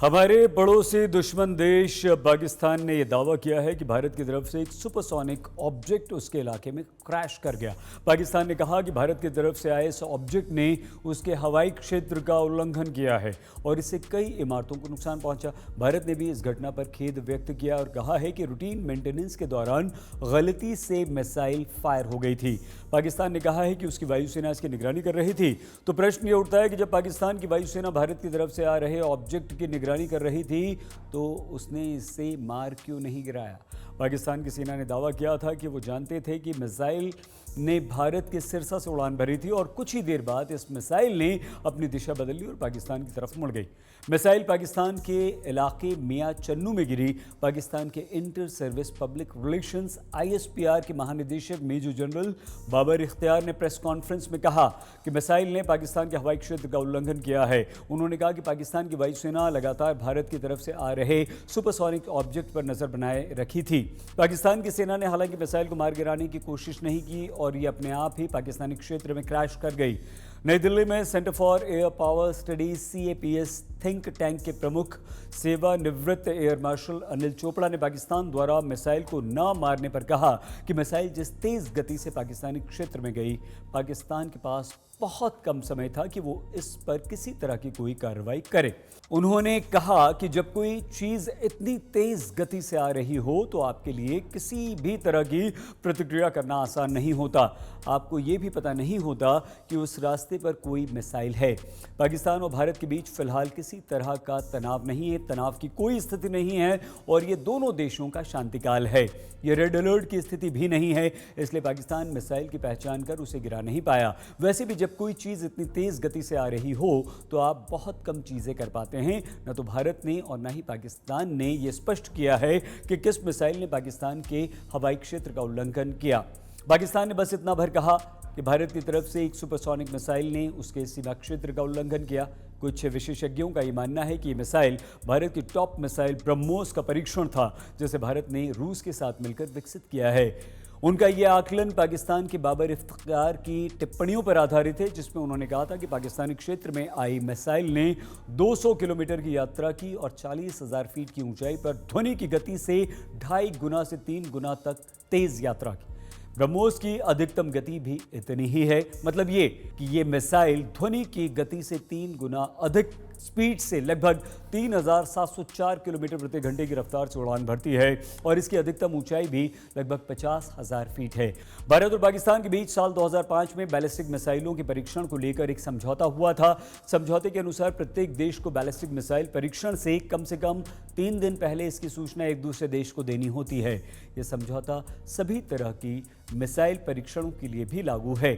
हमारे पड़ोसी दुश्मन देश पाकिस्तान ने यह दावा किया है कि भारत की तरफ से एक सुपरसोनिक ऑब्जेक्ट उसके इलाके में क्रैश कर गया। पाकिस्तान ने कहा कि भारत की तरफ से आए इस ऑब्जेक्ट ने उसके हवाई क्षेत्र का उल्लंघन किया है और इससे कई इमारतों को नुकसान पहुंचा। भारत ने भी इस घटना पर खेद व्यक्त किया और कहा है कि रूटीन मेंटेनेंस के दौरान गलती से मिसाइल फायर हो गई थी। पाकिस्तान ने कहा है कि उसकी वायुसेना इसकी निगरानी कर रही थी। तो प्रश्न ये उठता है कि जब पाकिस्तान की वायुसेना भारत की तरफ से आ रहे ऑब्जेक्ट की निगरानी कर रही थी तो उसने इससे मार क्यों नहीं गिराया। पाकिस्तान की सेना ने दावा किया था कि वो जानते थे कि मिसाइल ने भारत के सिरसा से उड़ान भरी थी और कुछ ही देर बाद इस मिसाइल ने अपनी दिशा बदल ली और पाकिस्तान की तरफ मुड़ गई। मिसाइल पाकिस्तान के इलाके मियां चन्नू में गिरी। पाकिस्तान के inter service public relations ISPR के महानिदेशक मेजर जनरल बाबर इख्तियार ने प्रेस कॉन्फ्रेंस में कहा कि मिसाइल ने पाकिस्तान के हवाई क्षेत्र का उल्लंघन किया है। उन्होंने कहा कि पाकिस्तान की वायुसेना लगातार भारत की तरफ से आ रहे सुपरसोनिक ऑब्जेक्ट पर नजर बनाए रखी थी। पाकिस्तान की सेना ने हालांकि मिसाइल को मार गिराने की कोशिश नहीं की और ये अपने आप ही पाकिस्तानी क्षेत्र में क्रैश कर गई। नई दिल्ली में centre for air power studies CAPS think tank के प्रमुख सेवानिवृत्त एयर मार्शल अनिल चोपड़ा ने पाकिस्तान द्वारा मिसाइल को न मारने पर कहा कि मिसाइल जिस तेज गति से पाकिस्तानी क्षेत्र में गई, पाकिस्तान के पास बहुत कम समय था कि वो इस पर किसी तरह की कोई कार्रवाई करे। उन्होंने कहा कि जब कोई चीज इतनी तेज गति से आ रही हो तो आपके लिए किसी भी तरह की प्रतिक्रिया करना आसान नहीं होता। आपको ये भी पता नहीं होता कि उस रास्ते पर कोई मिसाइल है। पाकिस्तान और भारत के बीच फिलहाल किसी तरह का तनाव नहीं है, तनाव की कोई स्थिति नहीं है और ये दोनों देशों का शांतिकाल है। ये रेड अलर्ट की स्थिति भी नहीं है, इसलिए पाकिस्तान मिसाइल की पहचान कर उसे गिरा नहीं पाया। वैसे भी जब कोई चीज़ इतनी तेज़ गति से आ रही हो तो आप बहुत कम चीज़ें कर पाते हैं। न तो भारत ने और न ही पाकिस्तान ने यह स्पष्ट किया है कि किस मिसाइल ने पाकिस्तान के हवाई क्षेत्र का उल्लंघन किया। पाकिस्तान ने बस इतना भर कहा कि भारत की तरफ से एक सुपरसोनिक मिसाइल ने उसके सीमा क्षेत्र का उल्लंघन किया। कुछ विशेषज्ञों का ये मानना है कि ये मिसाइल भारत की टॉप मिसाइल ब्रह्मोस का परीक्षण था, जिसे भारत ने रूस के साथ मिलकर विकसित किया है। उनका यह आकलन पाकिस्तान के बाबर इफ्तिखार की टिप्पणियों पर आधारित है, जिसमें उन्होंने कहा था कि पाकिस्तानी क्षेत्र में आई मिसाइल ने 200 किलोमीटर की यात्रा की और 40,000 फीट की ऊंचाई पर ध्वनि की गति से 2.5 गुना से 3 गुना तक तेज यात्रा की। ब्रह्मोस की अधिकतम गति भी इतनी ही है। मतलब ये कि ये मिसाइल ध्वनि की गति से 3 गुना अधिक स्पीड से लगभग 3,704 किलोमीटर प्रति घंटे की रफ्तार से उड़ान भरती है और इसकी अधिकतम ऊंचाई भी लगभग 50,000 फीट है। भारत और पाकिस्तान के बीच साल 2005 में बैलिस्टिक मिसाइलों के परीक्षण को लेकर एक समझौता हुआ था। समझौते के अनुसार प्रत्येक देश को बैलिस्टिक मिसाइल परीक्षण से कम 3 दिन पहले इसकी सूचना एक दूसरे देश को देनी होती है। यह समझौता सभी तरह की मिसाइल परीक्षणों के लिए भी लागू है।